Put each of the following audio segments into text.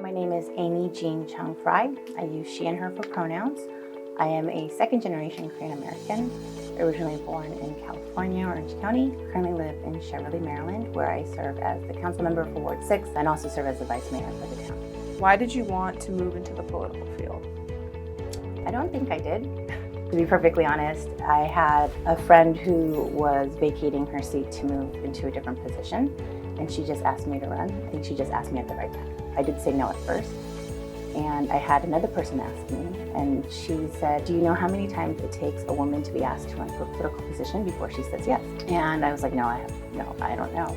My name is Amy Jean Chung Fry. I use she and her for pronouns. I am a second generation Korean American, originally born in California, Orange County. Currently live in Cheverly, Maryland, where I serve as the council member for Ward 6 and also serve as the vice mayor for the town. Why did you want to move into the political field? I don't think I did. To be perfectly honest, I had a friend who was vacating her seat to move into a different position, and she just asked me to run. I think she just asked me at the right time. I did say no at first, and I had another person ask me, and she said, do you know how many times it takes a woman to be asked to run for a political position before she says yes? And I was like, no, I don't know.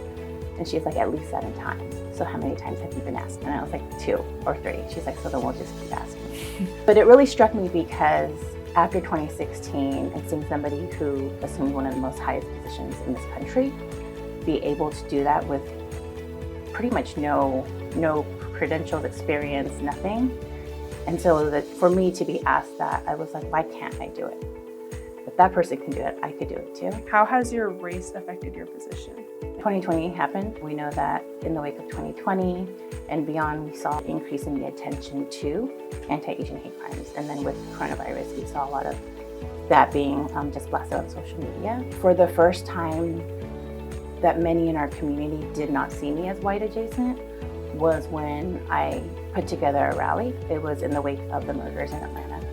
And she's like, at least 7 times. So how many times have you been asked? And I was like, 2 or 3. She's like, so then we'll just keep asking. But it really struck me because after 2016 and seeing somebody who assumed one of the most highest positions in this country be able to do that with pretty much no credentials, experience, nothing. And so that for me to be asked that, I was like, why can't I do it? If that person can do it, I could do it too. How has your race affected your position? 2020 happened. We know that in the wake of 2020 and beyond, we saw an increase in the attention to anti-Asian hate crimes. And then with coronavirus, we saw a lot of that being just blasted on social media. For the first time that many in our community did not see me as white adjacent was when I put together a rally. It was in the wake of the murders in Atlanta.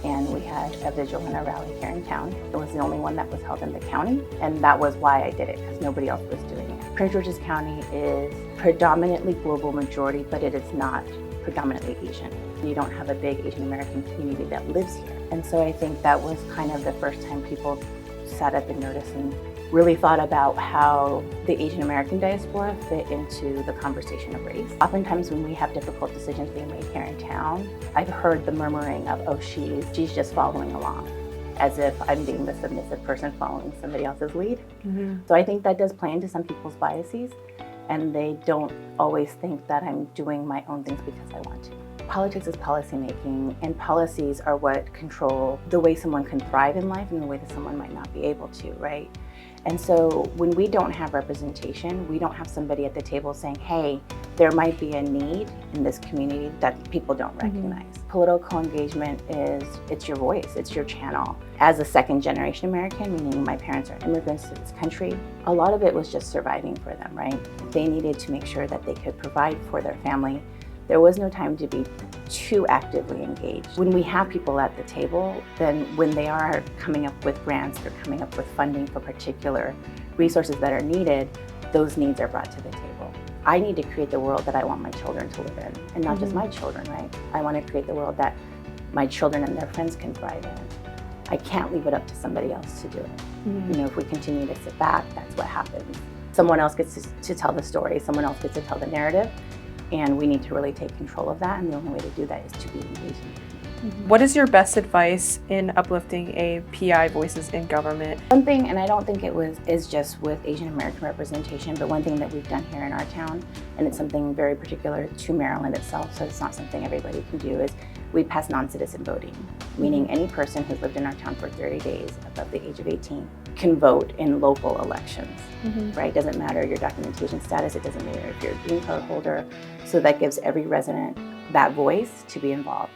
And we had a vigil and a rally here in town. It was the only one that was held in the county, and that was why I did it, because nobody else was doing it. Prince George's County is predominantly global majority, but it is not predominantly Asian. You don't have a big Asian American community that lives here. And so I think that was kind of the first time people sat up and noticed and really thought about how the Asian American diaspora fit into the conversation of race. Oftentimes when we have difficult decisions being made here in town, I've heard the murmuring of, oh, she's just following along, as if I'm being the submissive person following somebody else's lead. Mm-hmm. So I think that does play into some people's biases, and they don't always think that I'm doing my own things because I want to. Politics is policy making, and policies are what control the way someone can thrive in life and the way that someone might not be able to, right? And so when we don't have representation, we don't have somebody at the table saying, hey, there might be a need in this community that people don't recognize. Mm-hmm. Political engagement it's your voice, it's your channel. As a second generation American, meaning my parents are immigrants to this country, a lot of it was just surviving for them, right? They needed to make sure that they could provide for their family. There was no time to be too actively engaged. When we have people at the table, then when they are coming up with grants or coming up with funding for particular resources that are needed, those needs are brought to the table. I need to create the world that I want my children to live in, and not just my children, right? I want to create the world that my children and their friends can thrive in. I can't leave it up to somebody else to do it. You know, if we continue to sit back, that's what happens. Someone else gets to tell the story, someone else gets to tell the narrative, and we need to really take control of that, and the only way to do that is to be engaged. What is your best advice in uplifting AAPI voices in government? One thing, and I don't think is just with Asian American representation, but one thing that we've done here in our town, and it's something very particular to Maryland itself, so it's not something everybody can do, is we pass non-citizen voting, meaning any person who's lived in our town for 30 days above the age of 18 can vote in local elections, right? It doesn't matter your documentation status, it doesn't matter if you're a green card holder, so that gives every resident that voice to be involved.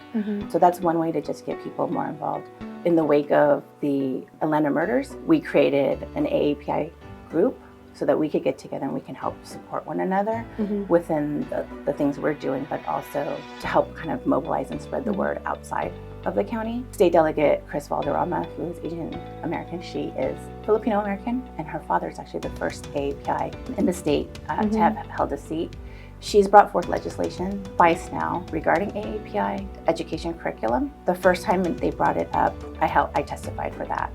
So that's one way to just get people more involved. In the wake of the Atlanta murders, we created an AAPI group so that we could get together and we can help support one another within the things we're doing, but also to help kind of mobilize and spread the word outside of the county. State Delegate Chris Valderrama, who is Asian American, she is Filipino American, and her father is actually the first AAPI in the state to have held a seat. She's brought forth legislation twice now regarding AAPI education curriculum. The first time they brought it up, I testified for that.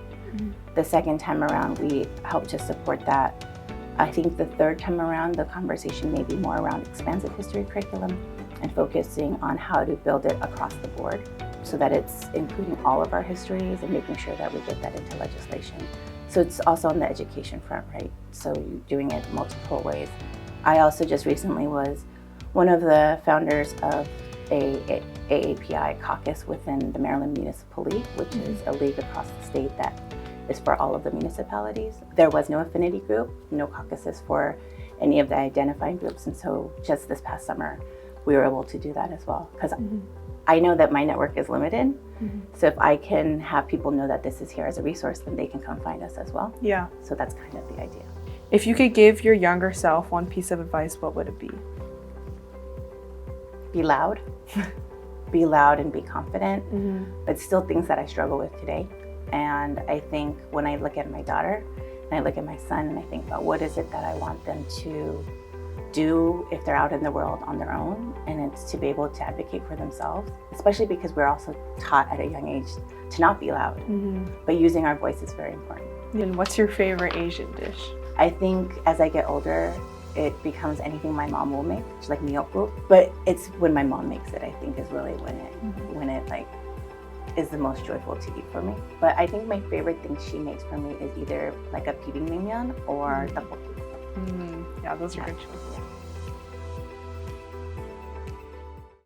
The second time around, we helped to support that. I think the third time around, the conversation may be more around expansive history curriculum and focusing on how to build it across the board so that it's including all of our histories and making sure that we get that into legislation. So it's also on the education front, right? So you're doing it multiple ways. I also just recently was one of the founders of a AAPI caucus within the Maryland Municipal League, which is a league across the state that is for all of the municipalities. There was no affinity group, no caucuses for any of the identifying groups, and so just this past summer, we were able to do that as well. Because I know that my network is limited. So if I can have people know that this is here as a resource, then they can come find us as well. Yeah. So that's kind of the idea. If you could give your younger self one piece of advice, what would it be? Be loud. Be loud and be confident. But still things that I struggle with today. And I think when I look at my daughter and I look at my son and I think about what is it that I want them to do if they're out in the world on their own, and it's to be able to advocate for themselves, especially because we're also taught at a young age to not be loud, but using our voice is very important. And what's your favorite Asian dish? I think as I get older, it becomes anything my mom will make, like miyoku, but it's when my mom makes it, I think is really when it like is the most joyful to eat for me. But I think my favorite thing she makes for me is either like a bibimbap or tteokbokki. Yeah, those are good choices.